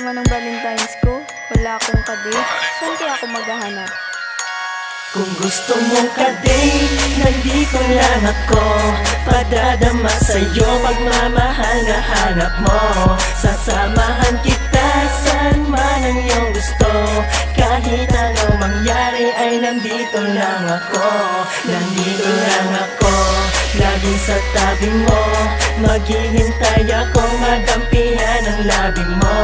naman ang Valentine's ko. Wala akong kadate. Saan kaya ako maghahanap? Kung gusto mong kadate, nandito lang ako. Padadama sa'yo, pagmamahal na hanap mo. Sasamahan kita saan man ang iyong gusto. Kahit anong mangyari ay nandito lang ako. Nandito lang ako, laging sa tabi mo. Maghihintay akong madampihan ang labi mo.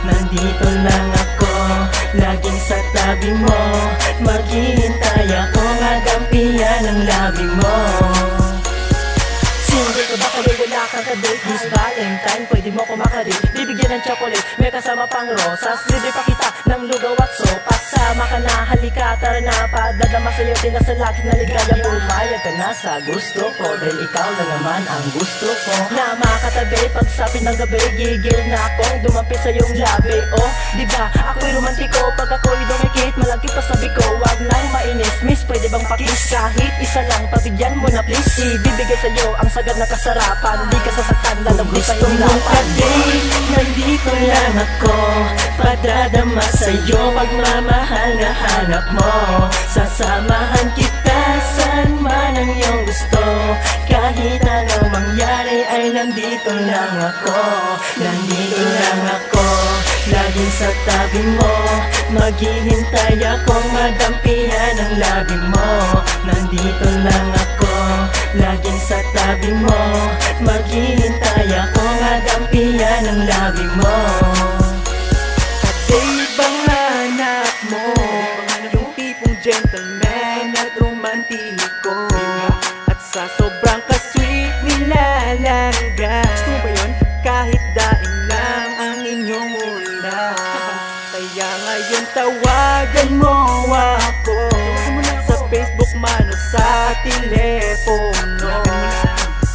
Nandito lang ako, laging sa tabi mo. Maghihintay ako madampihan ang labi mo. Single ka ba kayo? Wala kang kadate this Valentine, pwede mo ko makadate. Bibigyan ng chocolate, may kasama pang rosas. Libre pa kita ng lugaw at sopas. Sama ka na, halika, tara na. Padadama sa'yo, tila sa laki na ligaya. Pumayag ka na sa gusto ko, dahil ikaw na naman ang gusto ko. Na makatabi, pagsapit ng gabi, gigil na akong dumampi sa iyong labi. Oh, diba, ako'y romantiko. Pag ako'y dumikit, malagkit pa sabi ko. Wag nang mainis, miss, pwede bang pakis? Kahit isa lang, pabigyan mo na please. Ibibigay sa'yo ang sagad na kasarapan. Di ka sasaktan, lalabli pa yung lapan. Nandito lang ako, padadama sa'yo, pagmamahal na hanap mo. Sasamahan kita saan man ang iyong gusto. Kahit anong mangyari ay nandito lang ako. Nandito lang ako, laging sa tabi mo. Maghihintay akong madampihan ang labi mo. Nandito lang ako, laging sa tabi mo. Maghihintay ako madampihan ang labi mo. Kadate bang hanap mo? Yung tipong gentleman at romantiko, at sa sobrang ka-sweet nilalangga. Gusto mo ba yun? Kahit daing lang ang inyong ulan. Kaya ngayon tawagan mo ako sa Facebook man o sa telepono.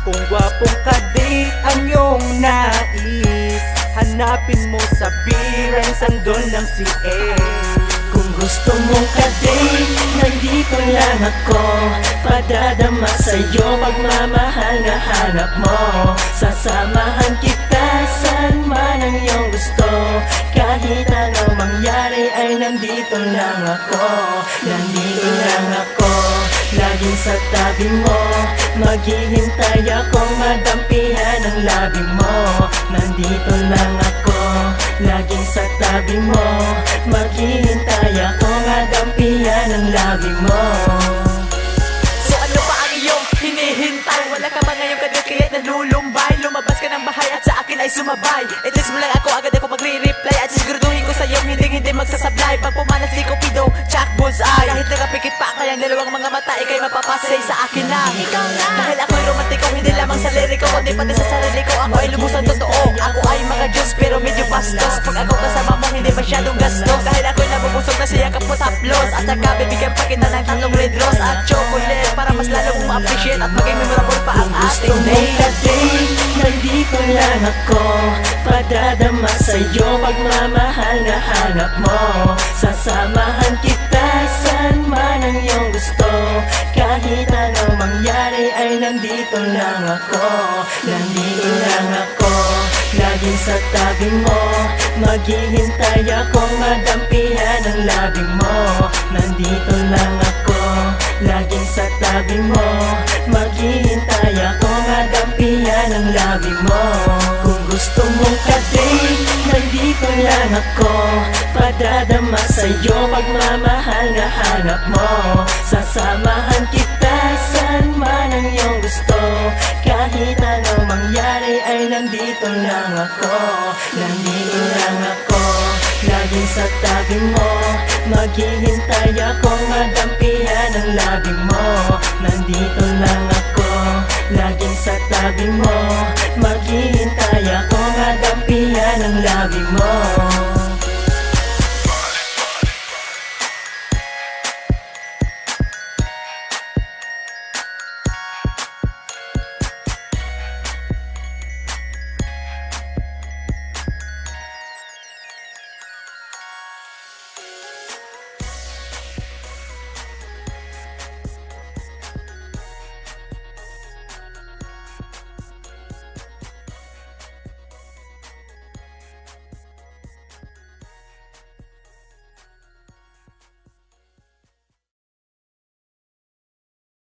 Kung gwapong kadate ang iyong nais, hanapin mo sa birang sandol ng CA. Kung gusto mong kadate, nandito lang ako. Padadama sa'yo, pagmamahal na hanap mo. Sasamahan kita saan man ang iyong gusto. Kahit anong mangyari ay nandito lang ako. Nandito lang ako, laging sa tabi mo. Maghihintay akong madampihan ang labi mo. Nandito lang ako, laging sa tabi mo. Maghihintay ako madampihan ang labi mo. So ano pa ang iyong hinihintay? Wala ka ba ngayong kadikit na lulumbay? Lumabas ka ng bahay at sa akin ay sumabay. I-text mo lang ako, agad ako magre-reply. At siguraduhin ko sa'yo hindi magsasablay. Pag pumanas si Cupido, check bullseye. Kahit nakapikit pa kayang dalawang mga mata, ikay mapapasay sa akin lang. Ikaw lang. Dahil ako'y romantiko, hindi lamang sa liriko, kundi pati sa sarili ko. Ako ay lubusan totoo, ako ay maka-Diyos pero medyo bastos. Pag ako kasama mo, hindi masyadong gastos. Dahil ako'y nabubusog na siya kapos haplos. At saka bibigyan pa kita ng tatlong red rose at chocolate, para mas lalo mong ma-appreciate at maging memorable pa ang ating date. Nandito lang ako, padadama sa'yo, pagmamahal na hanap mo. Sasamahan kita saan man ang iyong gusto. Kahit anong mangyari ay nandito lang ako. Nandito lang ako, laging sa tabi mo. Maghihintay akong madampihan ang labi mo. Nandito lang ako, laging sa tabi mo. Maghihintay ako madampihan ang labi mo. Kung gusto mong kadate, nandito lang ako. Padadama sa'yo, pagmamahal na hanap mo. Sasamahan kita saan man ang iyong gusto. Kahit anong mangyari ay nandito lang ako. Nandito lang ako, laging sa tabi mo. Maghihintay akong madampihan ang labi mo. Nandito lang ako, laging sa tabi mo. Maghihintay ako madampihan ang labi mo.